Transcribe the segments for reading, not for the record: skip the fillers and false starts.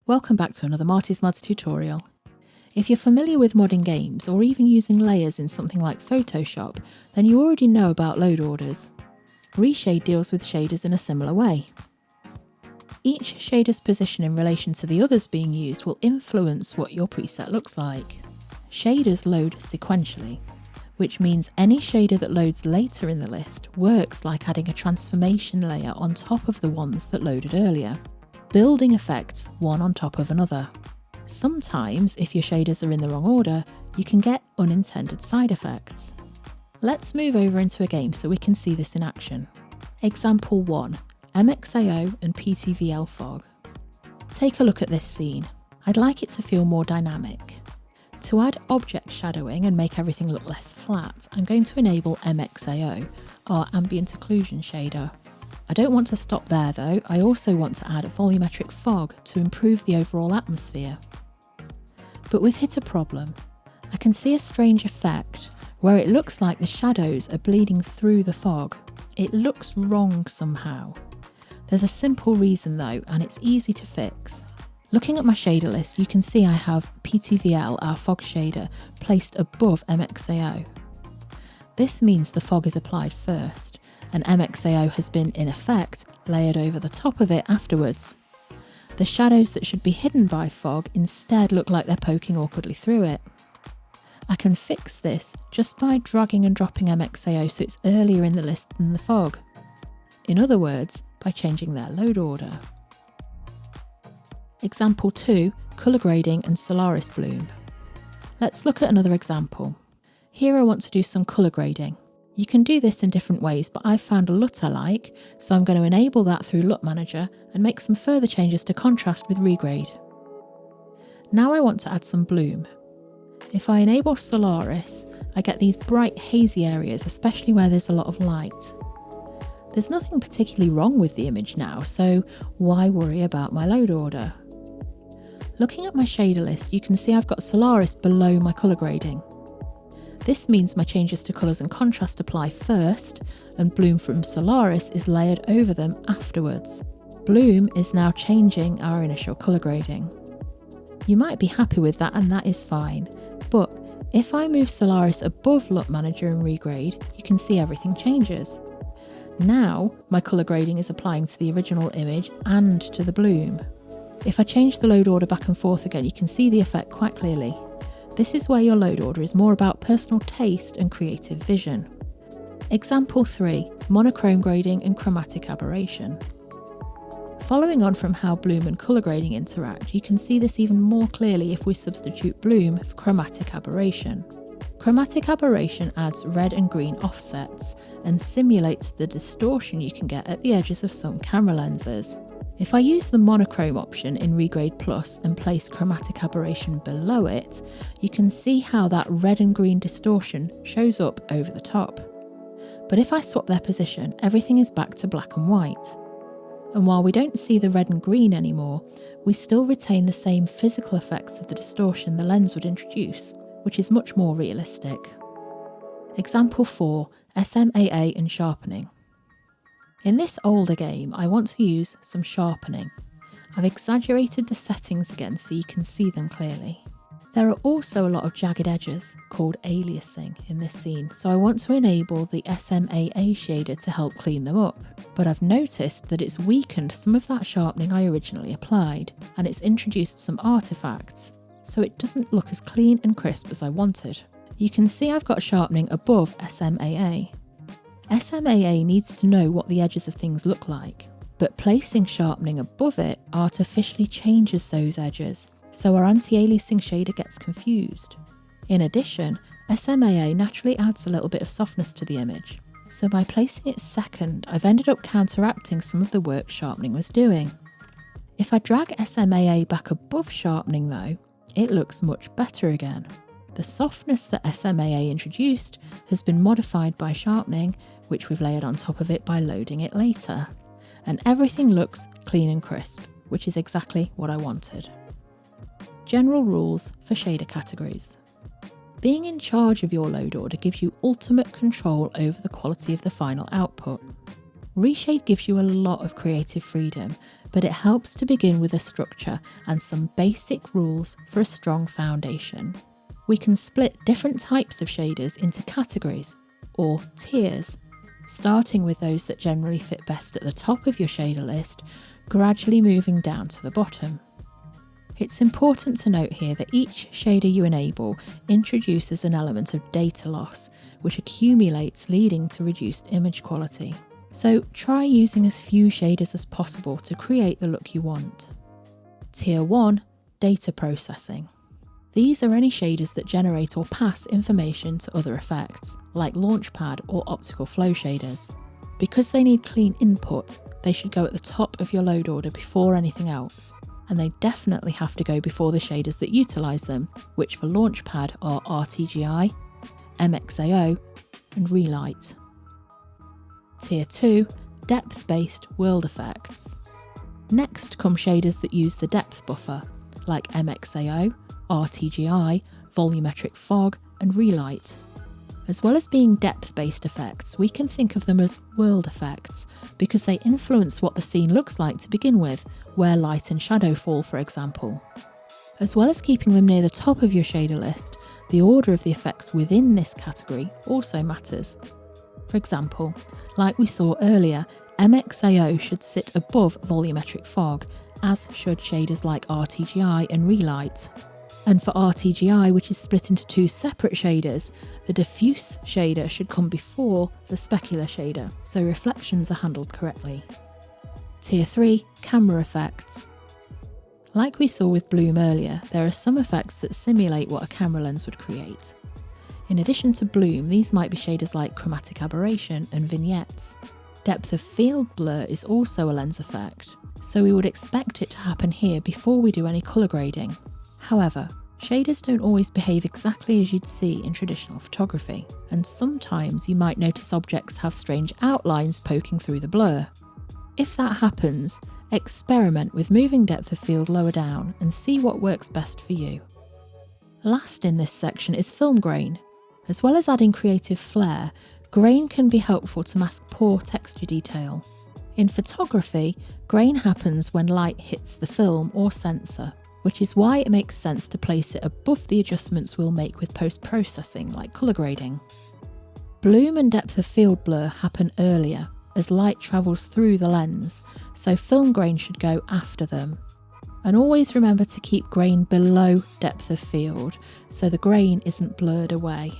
Welcome back to another Marty's Mods tutorial. If you're familiar with modding games or even using layers in something like Photoshop, then you already know about load orders. ReShade deals with shaders in a similar way. Each shader's position in relation to the others being used will influence what your preset looks like. Shaders load sequentially, which means any shader that loads later in the list works like adding a transformation layer on top of the ones that loaded earlier, building effects one on top of another. Sometimes, if your shaders are in the wrong order, you can get unintended side effects. Let's move over into a game so we can see this in action. Example 1. MXAO and PTVL fog. Take a look at this scene. I'd like it to feel more dynamic. To add object shadowing and make everything look less flat, I'm going to enable MXAO, our ambient occlusion shader. I don't want to stop there though, I also want to add a volumetric fog to improve the overall atmosphere. But we've hit a problem. I can see a strange effect where it looks like the shadows are bleeding through the fog. It looks wrong somehow. There's a simple reason though, and it's easy to fix. Looking at my shader list, you can see I have PTVL, our fog shader, placed above MXAO. This means the fog is applied first, and MXAO has been, in effect, layered over the top of it afterwards. The shadows that should be hidden by fog instead look like they're poking awkwardly through it. I can fix this just by dragging and dropping MXAO so it's earlier in the list than the fog. In other words, by changing their load order. Example 2, colour grading and Solaris bloom. Let's look at another example. Here I want to do some colour grading. You can do this in different ways, but I've found a LUT I like, so I'm going to enable that through LUT Manager and make some further changes to contrast with regrade. Now I want to add some bloom. If I enable Solaris, I get these bright hazy areas, especially where there's a lot of light. There's nothing particularly wrong with the image now, so why worry about my load order? Looking at my shader list, you can see I've got Solaris below my colour grading. This means my changes to colours and contrast apply first, and bloom from Solaris is layered over them afterwards. Bloom is now changing our initial colour grading. You might be happy with that, and that is fine, but if I move Solaris above LUT Manager and regrade, you can see everything changes. Now my colour grading is applying to the original image and to the bloom. If I change the load order back and forth again, you can see the effect quite clearly. This is where your load order is more about personal taste and creative vision. Example 3, monochrome grading and chromatic aberration. Following on from how bloom and colour grading interact, you can see this even more clearly if we substitute bloom for chromatic aberration. Chromatic aberration adds red and green offsets and simulates the distortion you can get at the edges of some camera lenses. If I use the monochrome option in Regrade Plus and place chromatic aberration below it, you can see how that red and green distortion shows up over the top. But if I swap their position, everything is back to black and white. And while we don't see the red and green anymore, we still retain the same physical effects of the distortion the lens would introduce, which is much more realistic. Example 4, SMAA and Sharpening. In this older game, I want to use some sharpening. I've exaggerated the settings again so you can see them clearly. There are also a lot of jagged edges, called aliasing, in this scene, so I want to enable the SMAA shader to help clean them up. But I've noticed that it's weakened some of that sharpening I originally applied, and it's introduced some artifacts, so it doesn't look as clean and crisp as I wanted. You can see I've got sharpening above SMAA. SMAA needs to know what the edges of things look like, but placing sharpening above it artificially changes those edges, so our anti-aliasing shader gets confused. In addition, SMAA naturally adds a little bit of softness to the image, so by placing it second, I've ended up counteracting some of the work sharpening was doing. If I drag SMAA back above sharpening though, it looks much better again. The softness that SMAA introduced has been modified by sharpening, which we've layered on top of it by loading it later. And everything looks clean and crisp, which is exactly what I wanted. General rules for shader categories. Being in charge of your load order gives you ultimate control over the quality of the final output. ReShade gives you a lot of creative freedom, but it helps to begin with a structure and some basic rules for a strong foundation. We can split different types of shaders into categories, or tiers, starting with those that generally fit best at the top of your shader list, gradually moving down to the bottom. It's important to note here that each shader you enable introduces an element of data loss, which accumulates, leading to reduced image quality. So try using as few shaders as possible to create the look you want. Tier 1, Data Processing. These are any shaders that generate or pass information to other effects, like Launchpad or optical flow shaders. Because they need clean input, they should go at the top of your load order before anything else. And they definitely have to go before the shaders that utilise them, which for Launchpad are RTGI, MXAO and Relight. Tier 2, Depth-Based World Effects. Next come shaders that use the depth buffer, like MXAO, RTGI, Volumetric Fog and Relight. As well as being depth-based effects, we can think of them as world effects because they influence what the scene looks like to begin with, where light and shadow fall, for example. As well as keeping them near the top of your shader list, the order of the effects within this category also matters. For example, like we saw earlier, MXAO should sit above Volumetric Fog, as should shaders like RTGI and Relight. And for RTGI, which is split into two separate shaders, the diffuse shader should come before the specular shader, so reflections are handled correctly. Tier 3, Camera Effects. Like we saw with Bloom earlier, there are some effects that simulate what a camera lens would create. In addition to Bloom, these might be shaders like Chromatic Aberration and Vignettes. Depth of field blur is also a lens effect, so we would expect it to happen here before we do any colour grading. However, shaders don't always behave exactly as you'd see in traditional photography, and sometimes you might notice objects have strange outlines poking through the blur. If that happens, experiment with moving depth of field lower down and see what works best for you. Last in this section is film grain. As well as adding creative flair, grain can be helpful to mask poor texture detail. In photography, grain happens when light hits the film or sensor, which is why it makes sense to place it above the adjustments we'll make with post-processing, like colour grading. Bloom and depth of field blur happen earlier, as light travels through the lens, so film grain should go after them. And always remember to keep grain below depth of field, so the grain isn't blurred away.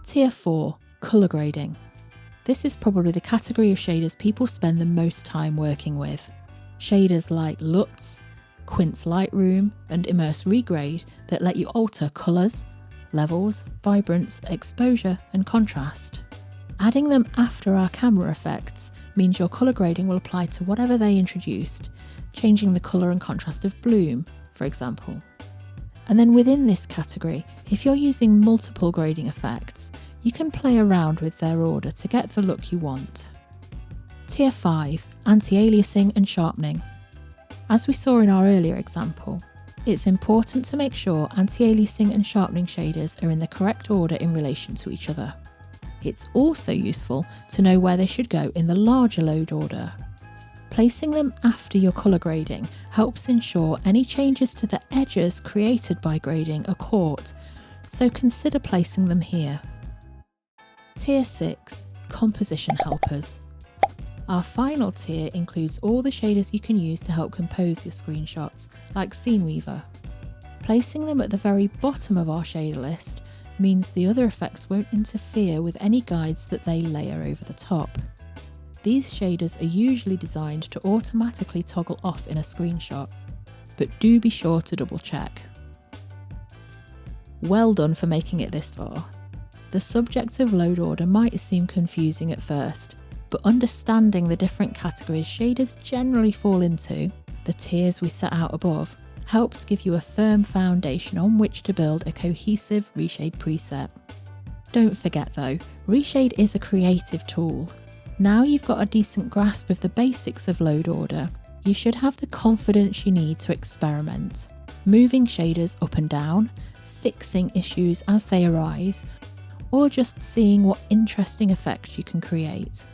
Tier 4, Colour Grading. This is probably the category of shaders people spend the most time working with. Shaders like LUTs, Quince Lightroom and Immerse Regrade that let you alter colours, levels, vibrance, exposure and contrast. Adding them after our camera effects means your colour grading will apply to whatever they introduced, changing the colour and contrast of Bloom, for example. And then within this category, if you're using multiple grading effects, you can play around with their order to get the look you want. Tier 5, Anti-Aliasing and Sharpening. As we saw in our earlier example, it's important to make sure anti-aliasing and sharpening shaders are in the correct order in relation to each other. It's also useful to know where they should go in the larger load order. Placing them after your colour grading helps ensure any changes to the edges created by grading are caught, so consider placing them here. Tier 6, Composition Helpers. Our final tier includes all the shaders you can use to help compose your screenshots, like Scene Weaver. Placing them at the very bottom of our shader list means the other effects won't interfere with any guides that they layer over the top. These shaders are usually designed to automatically toggle off in a screenshot, but do be sure to double check. Well done for making it this far. The subject of load order might seem confusing at first, but understanding the different categories shaders generally fall into, the tiers we set out above, helps give you a firm foundation on which to build a cohesive ReShade preset. Don't forget though, ReShade is a creative tool. Now you've got a decent grasp of the basics of load order, you should have the confidence you need to experiment, moving shaders up and down, fixing issues as they arise, or just seeing what interesting effects you can create.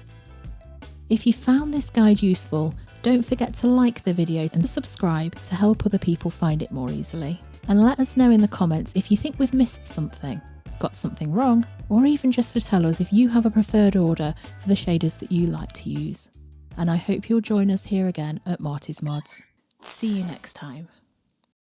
If you found this guide useful, don't forget to like the video and subscribe to help other people find it more easily. And let us know in the comments if you think we've missed something, got something wrong, or even just to tell us if you have a preferred order for the shaders that you like to use. And I hope you'll join us here again at Marty's Mods. See you next time.